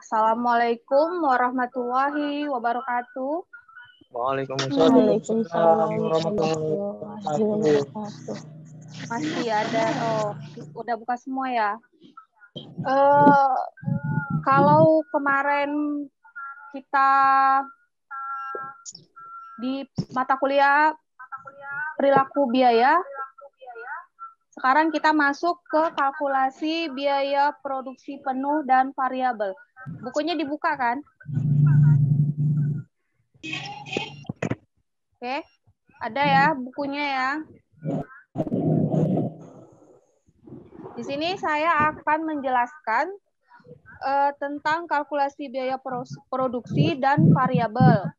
Assalamualaikum warahmatullahi wabarakatuh. Waalaikumsalam warahmatullahi wabarakatuh. Masih ada, udah buka semua ya. Kalau kemarin kita di mata kuliah perilaku biaya, sekarang kita masuk ke kalkulasi biaya produksi penuh dan variabel. Bukunya dibuka kan? Oke, ada ya bukunya ya. Di sini saya akan menjelaskan tentang kalkulasi biaya produksi dan variabel.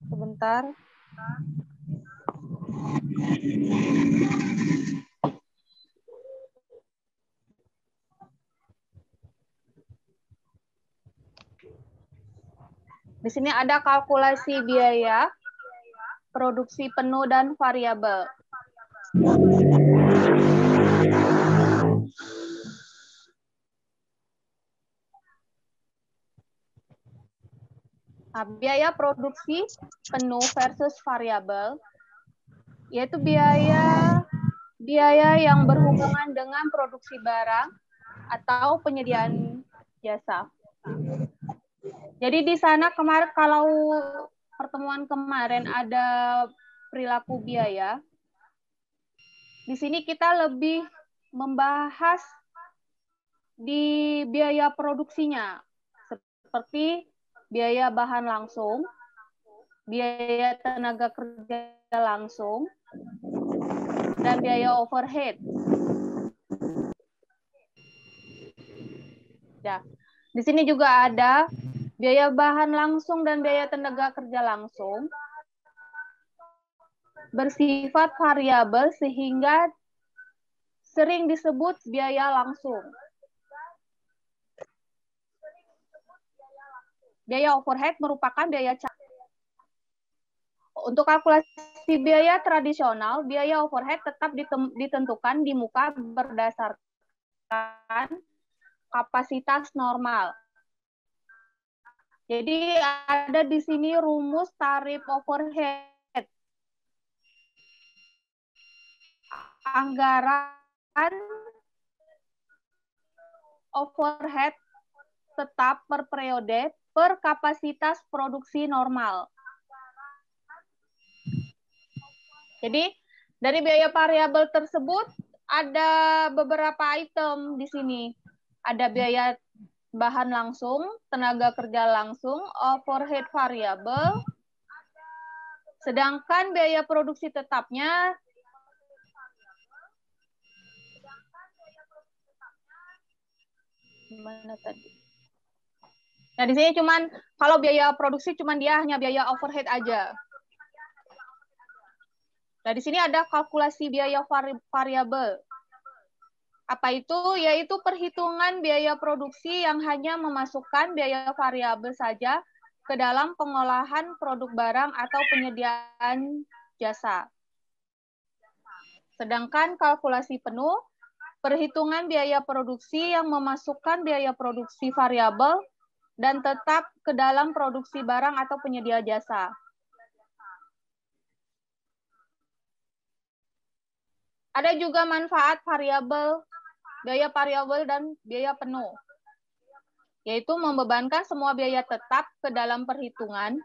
Sebentar. Di sini ada kalkulasi biaya produksi penuh dan variabel. Nah, biaya produksi penuh versus variabel yaitu biaya yang berhubungan dengan produksi barang atau penyediaan jasa. Jadi di sana kemarin kalau pertemuan kemarin ada perilaku biaya, di sini kita lebih membahas di biaya produksinya, seperti biaya bahan langsung, biaya tenaga kerja langsung, dan biaya overhead. Ya, di sini juga ada biaya bahan langsung dan biaya tenaga kerja langsung bersifat variabel sehingga sering disebut biaya langsung. Biaya overhead merupakan biaya untuk kalkulasi biaya tradisional, biaya overhead tetap ditentukan di muka berdasarkan kapasitas normal. Jadi ada di sini rumus tarif overhead. Anggaran overhead tetap per periode per kapasitas produksi normal. Jadi dari biaya variabel tersebut ada beberapa item di sini. Ada biaya bahan langsung, tenaga kerja langsung, overhead variabel. Sedangkan biaya produksi tetapnya gimana tadi? Nah, di sini cuman kalau biaya produksi cuman dia hanya biaya overhead aja. Nah, di sini ada kalkulasi biaya variabel. Apa itu? Yaitu perhitungan biaya produksi yang hanya memasukkan biaya variabel saja ke dalam pengolahan produk barang atau penyediaan jasa. Sedangkan kalkulasi penuh, perhitungan biaya produksi yang memasukkan biaya produksi variabel dan tetap ke dalam produksi barang atau penyedia jasa. Ada juga manfaat variabel, biaya variabel dan biaya penuh, yaitu membebankan semua biaya tetap ke dalam perhitungan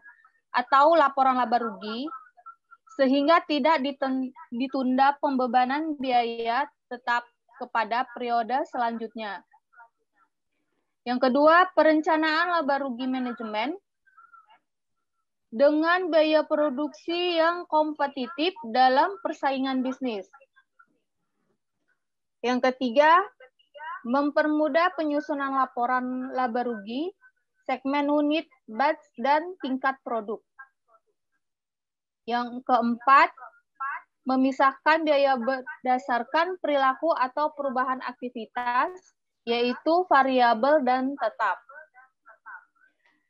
atau laporan laba rugi, sehingga tidak ditunda pembebanan biaya tetap kepada periode selanjutnya. Yang kedua, perencanaan laba rugi manajemen dengan biaya produksi yang kompetitif dalam persaingan bisnis. Yang ketiga, mempermudah penyusunan laporan laba rugi, segmen unit, batch, dan tingkat produk. Yang keempat, memisahkan biaya berdasarkan perilaku atau perubahan aktivitas, yaitu variabel dan tetap.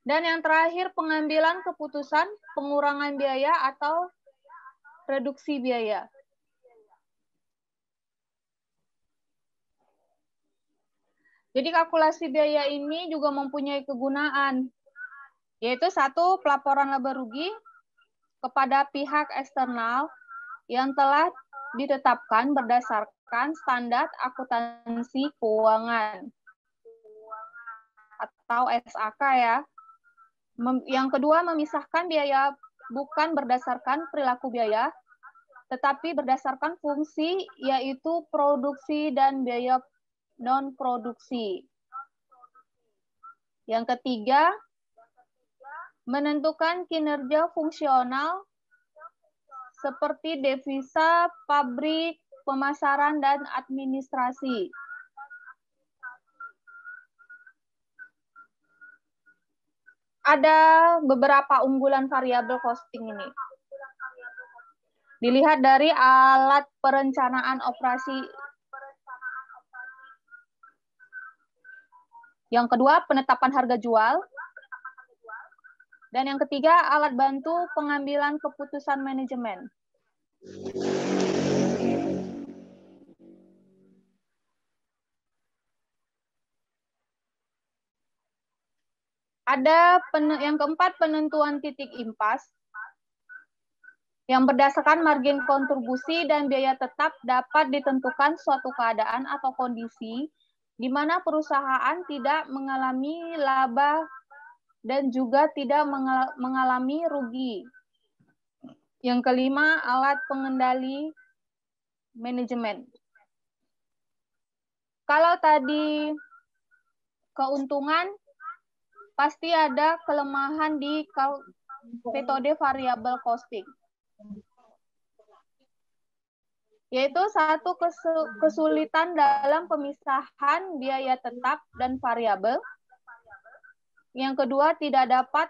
Dan yang terakhir, pengambilan keputusan pengurangan biaya atau reduksi biaya. Jadi kalkulasi biaya ini juga mempunyai kegunaan, yaitu satu, pelaporan laba rugi kepada pihak eksternal yang telah ditetapkan berdasarkan standar akuntansi keuangan atau SAK ya. Yang kedua, memisahkan biaya bukan berdasarkan perilaku biaya, tetapi berdasarkan fungsi, yaitu produksi dan biaya non-produksi. Yang ketiga, menentukan kinerja fungsional seperti devisa, pabrik, pemasaran, dan administrasi. Ada beberapa unggulan variabel costing ini. Dilihat dari alat perencanaan operasi. Yang kedua, penetapan harga jual. Dan yang ketiga, alat bantu pengambilan keputusan manajemen. Ada yang keempat, penentuan titik impas. Yang berdasarkan margin kontribusi dan biaya tetap dapat ditentukan suatu keadaan atau kondisi di mana perusahaan tidak mengalami laba dan juga tidak mengalami rugi. Yang kelima, alat pengendali manajemen. Kalau tadi keuntungan, pasti ada kelemahan di metode variable costing. Yaitu satu, kesulitan dalam pemisahan biaya tetap dan variabel. Yang kedua, tidak dapat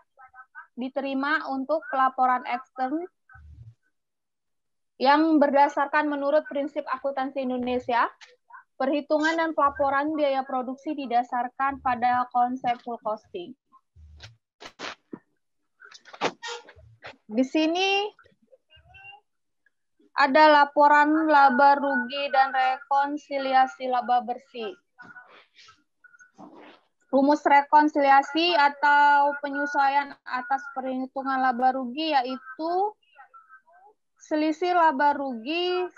diterima untuk pelaporan ekstern yang berdasarkan menurut prinsip akuntansi Indonesia, perhitungan dan pelaporan biaya produksi didasarkan pada konsep full costing. Di sini ada laporan laba rugi dan rekonsiliasi laba bersih. Rumus rekonsiliasi atau penyesuaian atas perhitungan laba rugi yaitu selisih laba rugi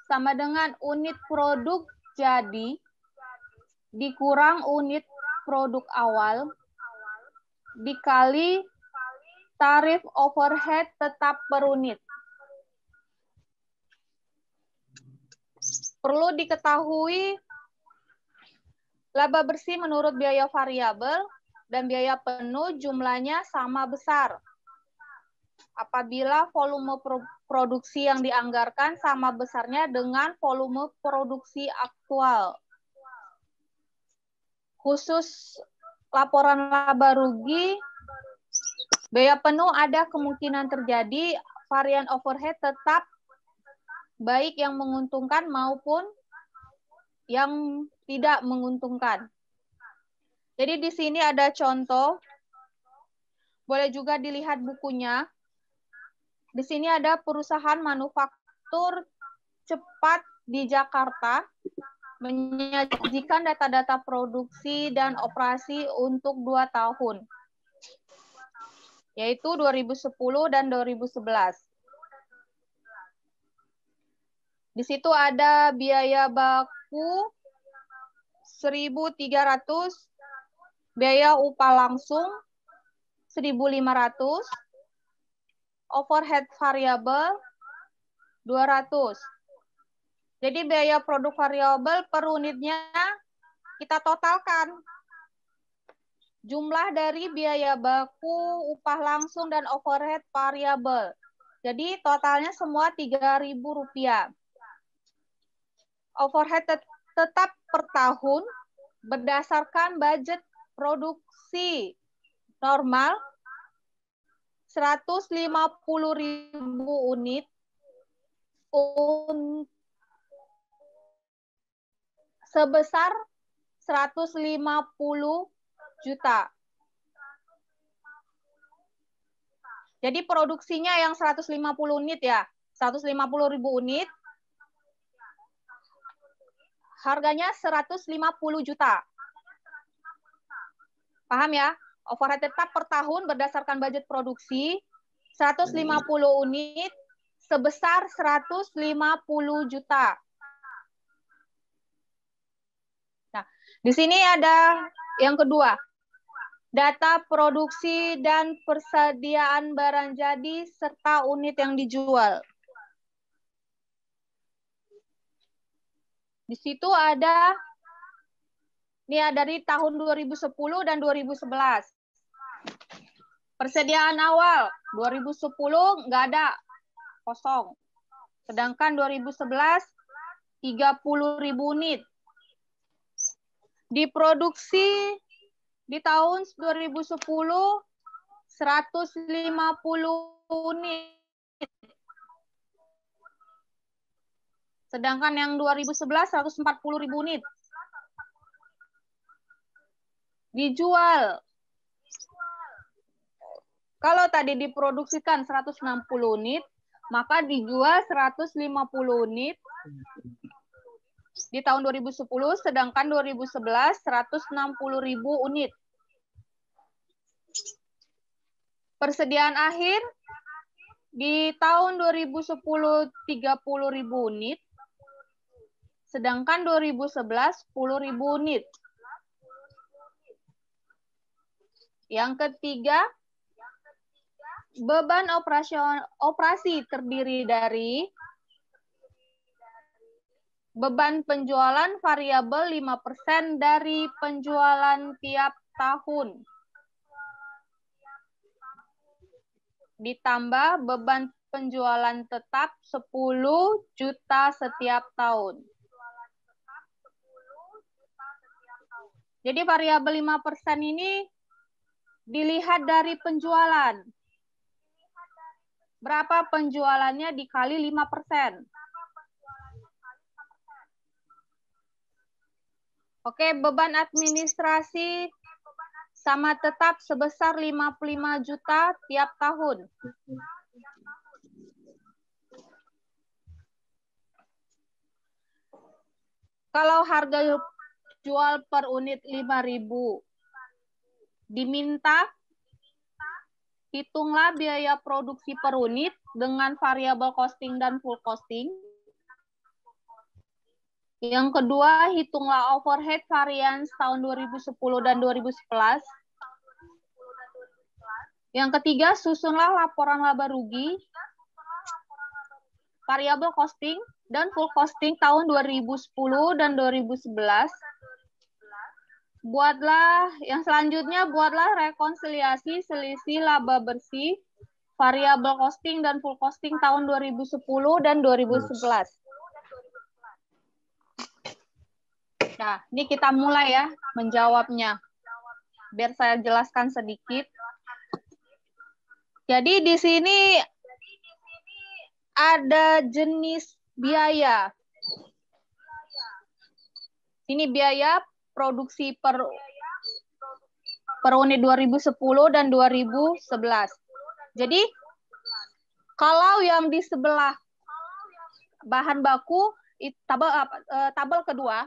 sama dengan unit produk jadi dikurang unit produk awal dikali tarif overhead tetap per unit. Perlu diketahui, laba bersih menurut biaya variabel dan biaya penuh jumlahnya sama besar. Apabila volume produksi yang dianggarkan sama besarnya dengan volume produksi aktual. Khusus laporan laba rugi, biaya penuh ada kemungkinan terjadi varian overhead tetap baik yang menguntungkan maupun yang tidak menguntungkan. Jadi di sini ada contoh, boleh juga dilihat bukunya. Di sini ada perusahaan manufaktur cepat di Jakarta menyajikan data-data produksi dan operasi untuk 2 tahun, yaitu 2010 dan 2011. Di situ ada biaya baku 1.300, biaya upah langsung 1.500, overhead variabel 200. Jadi biaya produk variabel per unitnya kita totalkan. Jumlah dari biaya baku, upah langsung, dan overhead variabel. Jadi totalnya semua Rp3.000. Overhead tetap per tahun berdasarkan budget produksi normal 150.000 unit sebesar 150 juta. Jadi produksinya yang 150 unit ya, 150.000 unit harganya 150 juta. Paham ya? Overhead tetap per tahun berdasarkan budget produksi 150 unit sebesar 150 juta. Nah, di sini ada yang kedua. Data produksi dan persediaan barang jadi serta unit yang dijual. Di situ ada, ini ada dari tahun 2010 dan 2011. Persediaan awal 2010 nggak ada, kosong. Sedangkan 2011 30.000 unit. Diproduksi di tahun 2010 150 unit. Sedangkan yang 2011 140.000 unit. Dijual. Kalau tadi diproduksikan 160 unit, maka dijual 150 unit di tahun 2010, sedangkan 2011 160.000 unit. Persediaan akhir di tahun 2010 30.000 unit, sedangkan 2011 10.000 unit. Yang ketiga, beban operasi terdiri dari beban penjualan variabel 5% dari penjualan tiap tahun. Ditambah beban penjualan tetap 10 juta setiap tahun. Jadi variabel 5% ini dilihat dari penjualan. Berapa penjualannya dikali 5%. Oke, beban administrasi sama tetap sebesar 55 juta tiap tahun. Kalau harga jual per unit 5.000 diminta, hitunglah biaya produksi per unit dengan variabel costing dan full costing. Yang kedua, hitunglah overhead variance tahun 2010 dan 2011. Yang ketiga, susunlah laporan laba rugi, variabel costing, dan full costing tahun 2010 dan 2011. Yang selanjutnya, buatlah rekonsiliasi selisih laba bersih, variabel costing, dan full costing tahun 2010 dan 2011. Nah, ini kita mulai ya menjawabnya. Biar saya jelaskan sedikit. Jadi di sini ada jenis biaya. Ini biaya produksi per unit 2010 dan 2011. Jadi kalau yang di sebelah bahan baku, tabel kedua,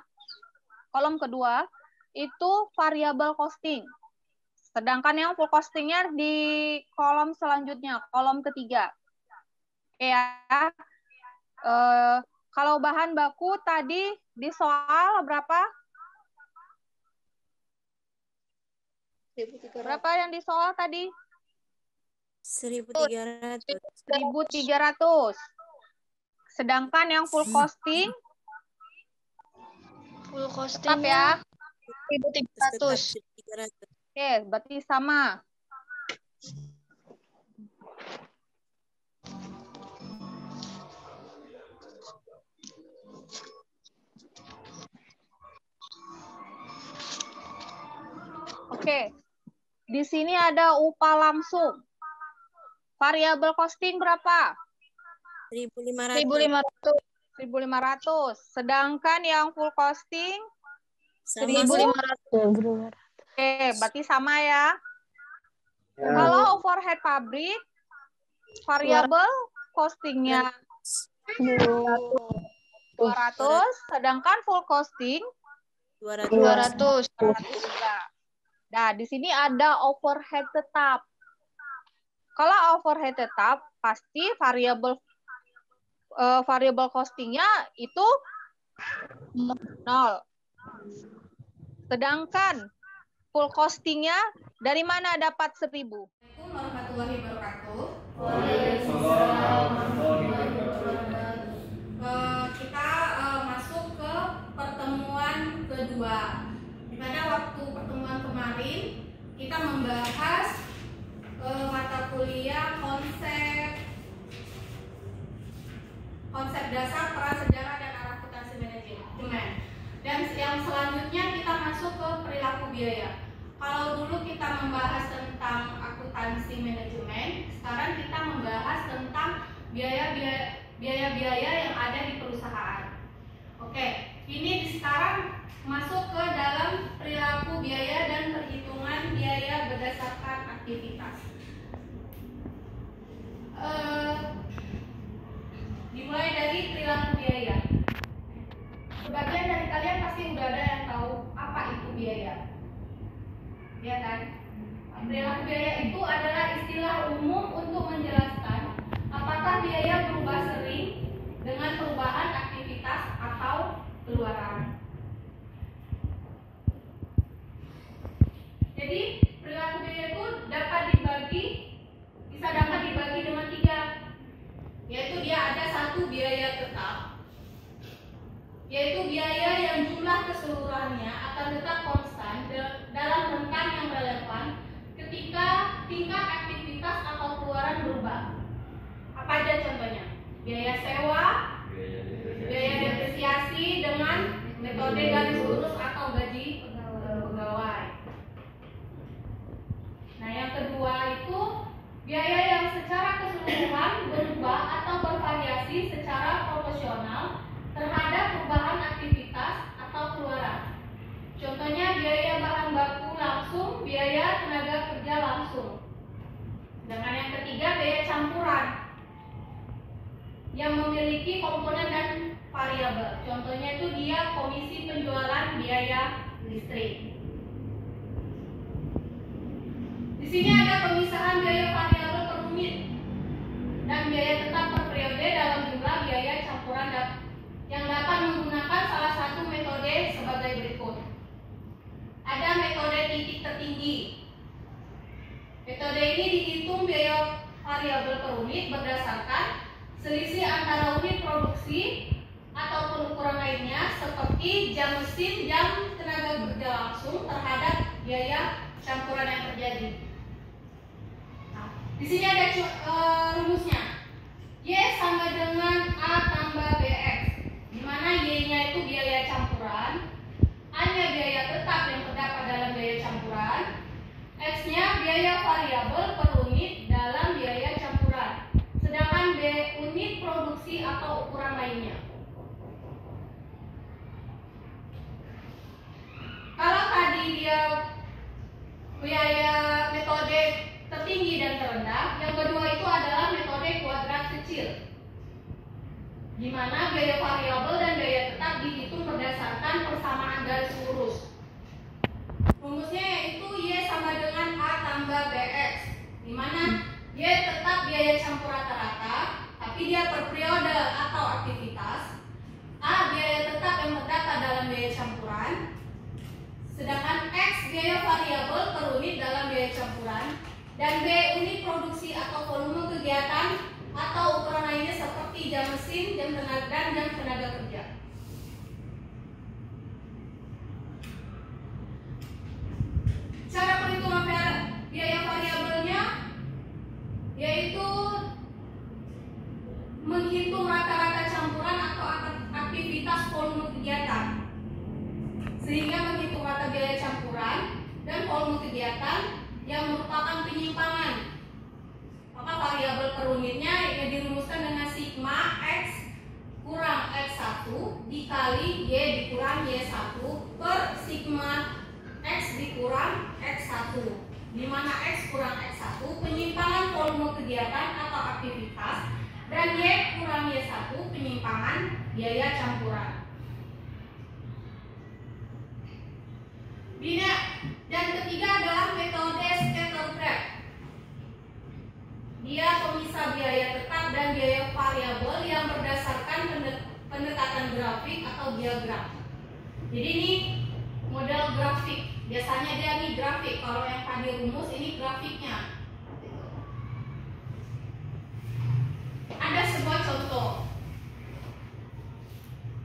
kolom kedua, itu variabel costing. Sedangkan yang full costingnya di kolom selanjutnya, kolom ketiga. Oke ya. Kalau bahan baku tadi di soal berapa? 1.300. Berapa yang di soal tadi? 1.300. 1.300. Sedangkan yang full costing? Full Tetap costingnya ya. 1.300. Oke, berarti sama. Oke. Di sini ada upah langsung. Variabel costing berapa? 1.500. 1.500. Sedangkan yang full costing 1.500. Oke, berarti sama ya. Kalau overhead pabrik, variabel costingnya 200, sedangkan full costing 200. juga. Nah, di sini ada overhead tetap. Kalau overhead tetap, pasti variable costingnya itu 0. Sedangkan full costingnya dari mana dapat 1000? Assalamualaikum warahmatullahi wabarakatuh. Kita masuk ke pertemuan kedua. Pada waktu pertemuan kemarin kita membahas mata kuliah konsep dasar peran sejarah dan arah akuntansi manajemen. Dan yang selanjutnya kita masuk ke perilaku biaya. Kalau dulu kita membahas tentang akuntansi manajemen, sekarang kita membahas tentang biaya-biaya yang ada di perusahaan. Oke, ini sekarang masuk ke dalam perilaku biaya dan perhitungan biaya berdasarkan aktivitas. Dimulai dari perilaku biaya. Sebagian dari kalian pasti udah ada yang tahu apa itu biaya. Ya kan? Perilaku biaya itu adalah istilah umum untuk menjelaskan apakah biaya berubah sering dengan perubahan aktivitas atau keluaran. Jadi perilaku biaya itu bisa dapat dibagi dengan 3, yaitu dia ada 1 biaya tetap, yaitu biaya yang jumlah keseluruhannya akan tetap konstan dalam rentang yang relevan ketika tingkat aktivitas atau keluaran berubah. Apa aja contohnya? Biaya sewa, biaya depresiasi dengan metode garis lurus atau gaji pegawai. Nah, yang kedua itu biaya yang secara keseluruhan berubah atau bervariasi secara proporsional terhadap perubahan aktivitas atau keluaran. Contohnya biaya bahan baku langsung, biaya tenaga kerja langsung. Sedangkan yang ketiga biaya campuran yang memiliki komponen dan variabel. Contohnya itu dia komisi penjualan, biaya listrik. Di sini ada pemisahan biaya variabel per unit dan biaya tetap per periode dalam jumlah biaya campuran yang dapat menggunakan salah satu metode sebagai berikut. Ada metode titik tertinggi. Metode ini dihitung biaya variabel per unit berdasarkan selisih antara unit produksi ataupun ukuran lainnya seperti jam mesin, jam tenaga kerja langsung terhadap biaya campuran yang terjadi. Nah, di sini ada rumusnya. Y sama dengan A tambah BX, di mana Y-nya itu biaya campuran, A-nya biaya tetap yang terdapat dalam biaya campuran, X-nya biaya variabel per unit dalam biaya campuran, sedangkan B unit produksi atau ukuran lainnya. Kalau tadi dia biaya metode tertinggi dan terendah, yang kedua itu adalah metode kuadrat kecil, di mana biaya variabel dan biaya tetap dihitung berdasarkan persamaan garis lurus. Rumusnya yaitu Y sama dengan A tambah BX, di mana Y tetap biaya campur rata-rata, tapi dia per periode atau aktivitas. A biaya tetap yang terdata dalam biaya campuran, sedangkan X biaya variabel per unit dalam biaya campuran, dan B unit produksi atau volume kegiatan atau ukuran lainnya seperti jam mesin, jam tenaga dan jam tenaga kerja. Cara perhitungan biaya variabelnya yaitu menghitung rata-rata campuran atau aktivitas volume kegiatan, sehingga menghitung rata biaya campuran dan volume kegiatan yang merupakan penyimpangan. Maka variabel per unitnya yang dirumuskan dengan sigma X kurang X1 dikali Y dikurang Y1 per sigma X dikurang X1, di mana X kurang X1 penyimpangan volume kegiatan atau aktivitas dan Y kurang Y1 penyimpangan biaya campuran. Dan ketiga adalah metode scatter trap. Dia pemisah biaya tetap dan biaya variabel yang berdasarkan pendekatan grafik atau diagram. Jadi ini model grafik. Biasanya dia ini grafik. Kalau yang tadi rumus ini grafiknya. Ada sebuah contoh.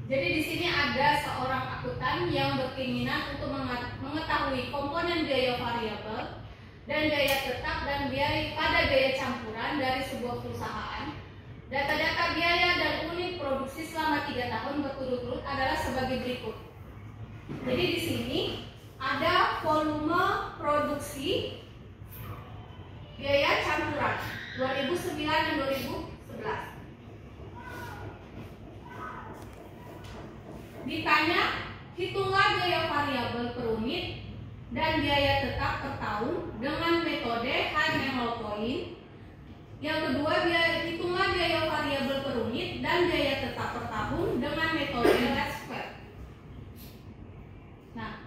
Jadi di sini ada seorang akuntan yang berkeinginan untuk mengetahui komponen biaya variabel dan biaya tetap dan biaya pada biaya campuran dari sebuah perusahaan. Data-data biaya dan unit produksi selama 3 tahun berturut-turut adalah sebagai berikut. Jadi di sini ada volume produksi biaya campuran 2009 dan 2011. Ditanya, hitunglah biaya variabel per unit dan biaya tetap per tahun dengan metode high and low point. Yang kedua, hitunglah biaya variabel per unit dan biaya tetap per tahun dengan metode least square. Nah,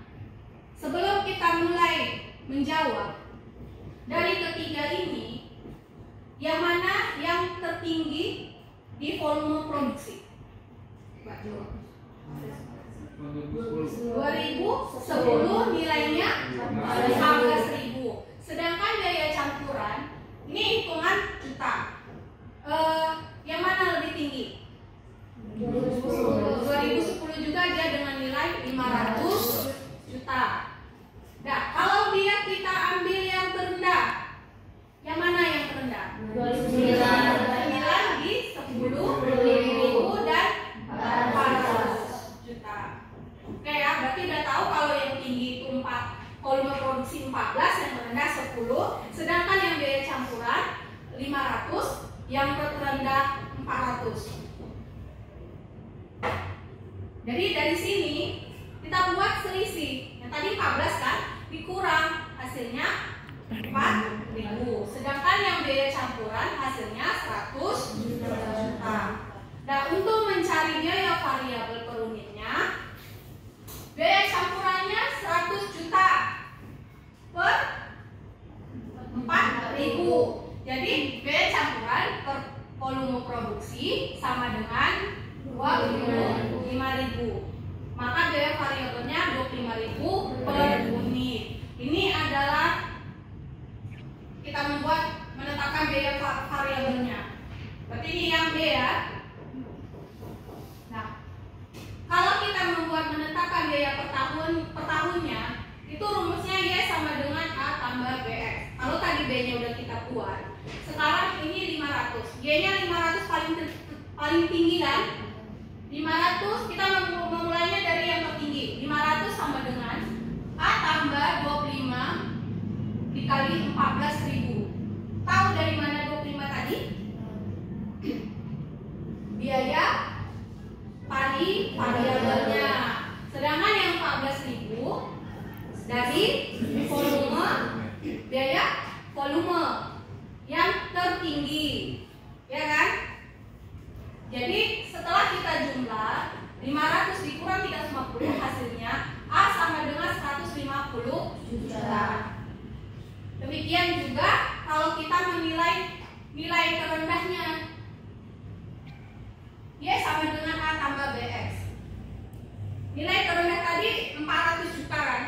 sebelum kita mulai menjawab dari ketiga ini, yang mana yang tertinggi di volume produksi? Pak jawab. 2010 nilainya 15.000. Sedangkan biaya campuran ini hitungan juta. Yang mana lebih tinggi? 2010 juga dia dengan nilai 500 juta. Nah, kalau dia kita ambil yang terendah, yang mana yang terendah? 9 di 10.000 dan 400 juta. Oke ya, berarti udah tahu kalau yang tinggi itu volume produksi 14, yang terendah 10, sedangkan yang biaya campuran 500, yang terendah 400. Jadi dari sini kita buat selisih. Yang tadi 14 kan, dikurang hasilnya 4.000. Sedangkan yang biaya campuran hasilnya 100 juta. Nah, untuk mencari biaya variabel per unitnya, biaya campurannya 100 juta per 4.000. Jadi biaya campuran per volume produksi sama dengan 25.000. Maka biaya variabelnya 25.000 per unit. Ini adalah kita menetapkan biaya variabelnya. Berarti ini yang B ya. Nah, kalau kita menetapkan biaya per tahunnya, itu rumusnya Y sama dengan A tambah BX. Kalau tadi B-nya udah kita buat, sekarang ini 500. Y-nya 500 paling tinggi kan? 500 kita memulainya dari yang tertinggi. 500 sama dengan A tambah 25 dikali 14.000. Tahu dari mana 25 tadi? Biaya variabelnya. Sedangkan yang 14.000 dari volume, biaya volume yang tertinggi, ya kan? Jadi setelah kita jumlah 500 dikurang 350, hasilnya A sama dengan 150 juta. Demikian juga kalau kita menilai nilai terendahnya, Y sama dengan A tambah BX. Nilai terendah tadi 400 juta kan?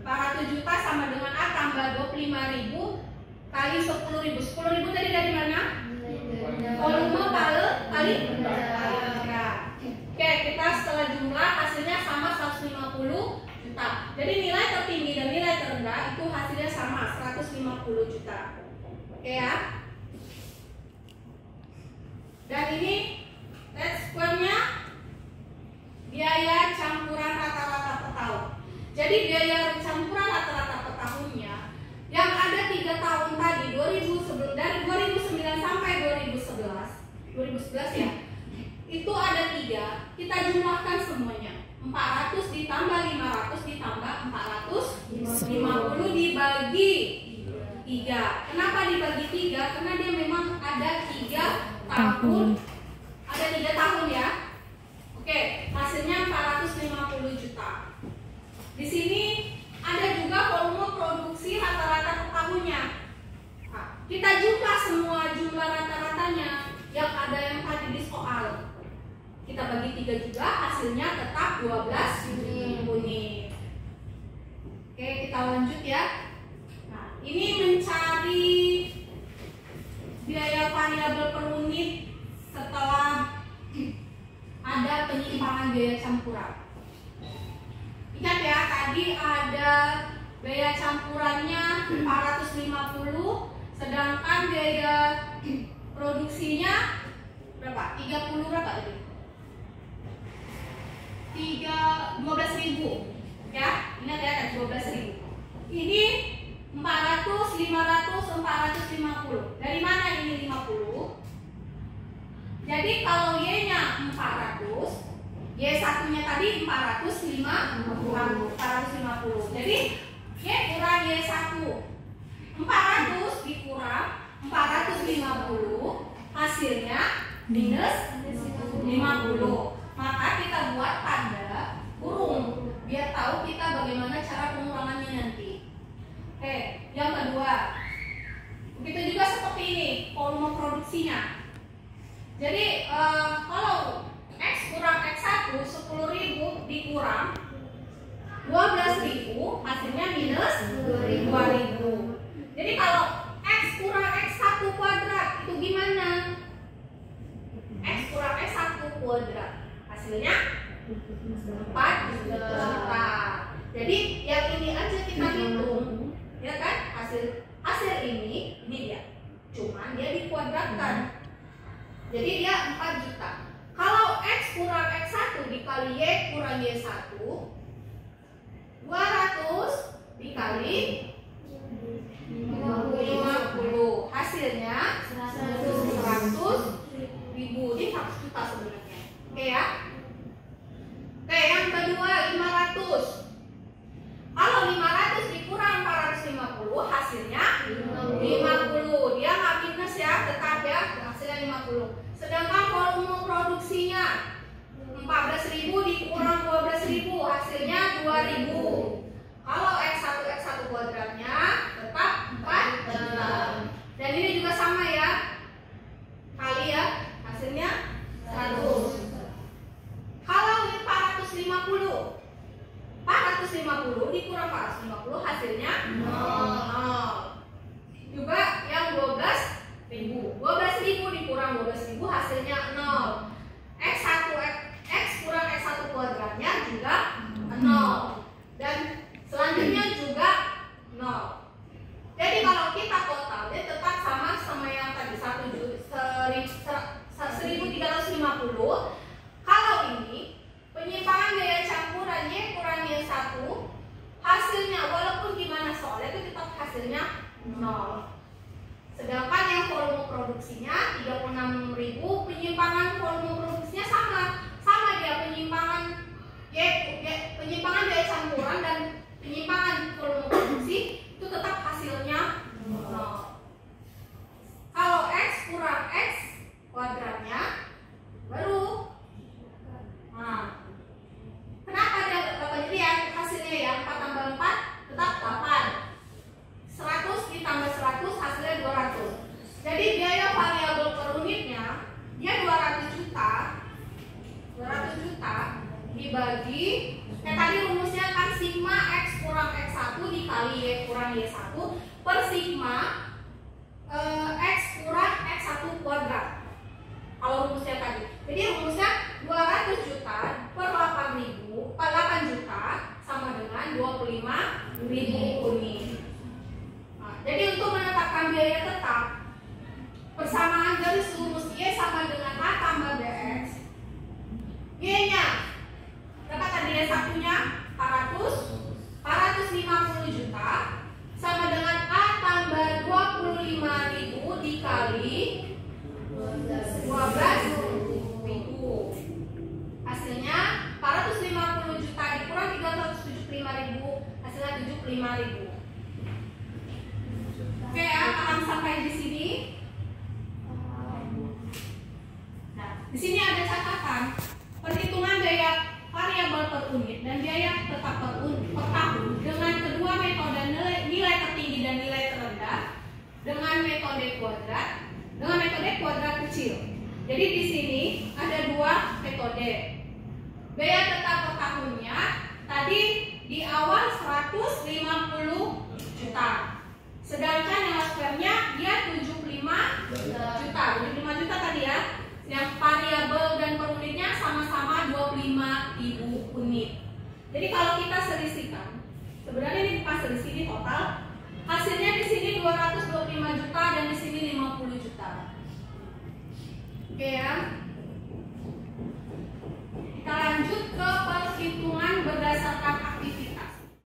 400 juta sama dengan A tambah 25.000 kali 10.000. 10.000 tadi dari mana? Volume kali berat. Oke, kita setelah jumlah hasilnya sama 150 juta. Jadi nilai tertinggi dan nilai terendah itu hasilnya sama 150 juta. Oke ya. Dan ini least square-nya biaya campuran rata-rata per tahun. Jadi biaya campuran rata-rata per tahunnya yang ada 3 tahun tadi, dari 2009 sampai 2011 ya, itu ada 3. Kita jumlahkan semuanya. 400 ditambah 500 ditambah 450 dibagi 3. Kenapa dibagi 3? Karena dia memang ada 3 tahun. Ada 3 tahun ya. kita bagi 3 juga, hasilnya tetap 12 unit. Oke, kita lanjut ya. Nah, ini mencari biaya variabel per unit setelah ada penyimpangan biaya campuran. Ingat ya, tadi ada biaya campurannya 450, sedangkan biaya produksinya berapa? 30 berapa tadi? 12.000 ya, ingat ya, kan 12.000. Ini 400, 500, 450. Dari mana ini 50? Jadi kalau Y-nya 400, Y1-nya tadi 450. Jadi Y kurang Y1. 400 dikurang 450, hasilnya minus 50. Maka kita buat tanda kurung biar tahu kita bagaimana cara pengurangannya nanti. Oke, yang kedua, begitu juga seperti ini volume produksinya. Jadi kalau X kurang X1 10.000 dikurang 12.000, hasilnya minus 2.000. Jadi kalau X kurang X1 kuadrat itu gimana? X kurang X1 kuadrat, hasilnya 4 juta. Jadi yang ini aja kita hitung, ya kan? Hasil ini dia. Cuman dia dikuadratkan. Jadi dia 4 juta. Kalau X kurang X1 dikali Y kurang Y1, 200 dikali 50, hasilnya 100.000. Ini 100 juta sebenarnya. Oke ya. Oke, yang kedua 500. Kalau 500 dikurang 450, hasilnya 50. Dia nggak minus ya, tetap ya, hasilnya 50. Sedangkan volume produksinya 14.000 dikurang 12.000, hasilnya 2.000. Kalau X1 kuadratnya tetap 4 juta. Dan ini juga sama ya, kali ya, hasilnya 100. Kalau 450 dikurang 450, hasilnya 0. Juga yang 12.000 dikurang 12.000, hasilnya 0. X kurang X1 kuadratnya juga 0. Dan selanjutnya juga 0. Jadi kalau kita totalnya tetap sama yang tadi 1.350. Kalau ini penyimpangan biaya campuran Y kurang Y1, hasilnya walaupun gimana soalnya itu tetap hasilnya 0. Sedangkan yang volume produksinya 36.000, penyimpangan volume produksinya sama dia, penyimpangan biaya campuran dan penyimpangan volume produksi itu tetap hasilnya 0. Kalau X kurang X kuadratnya baru, nah, kenapa dia jadi ya hasilnya ya 4 tambah 4 tetap 8. 100 ditambah 100 hasilnya 200. Jadi biaya variabel per unitnya dia 200 juta dibagi, tadi rumusnya kan sigma X kurang X1 dikali Y kurang Y1 per sigma X kurang X1 kuadrat. Kalau rumusnya tadi, jadi rumusnya 200 juta per 8 juta sama dengan 25.000 unit. Nah, jadi untuk menetapkan biaya tetap, persamaan garis lurus Y sama dengan A tambah BX. Y-nya berapa tadi ya, satunya 450 juta sama dengan A tambah 25.000 dikali 12.000. Hasilnya 450 juta dikurang 375.000, hasilnya 75.000. Oke ya, paham sampai di sini? Nah, di sini ada catatan perhitungan biaya variabel per unit dan biaya tetap per tahun dengan kedua metode nilai tertinggi dan nilai terendah dengan metode kuadrat kecil. Jadi di sini ada dua metode. Biaya tetap per tahunnya tadi di awal 150 juta. Sedangkan yang square-nya dia 75 juta. 75 juta tadi ya. Yang variabel dan per unitnya sama-sama 25.000 unit. Jadi kalau kita selisihkan, sebenarnya ini bukan selisih, ini total. Hasilnya di sini 225 juta dan di sini 50 juta. Oke ya.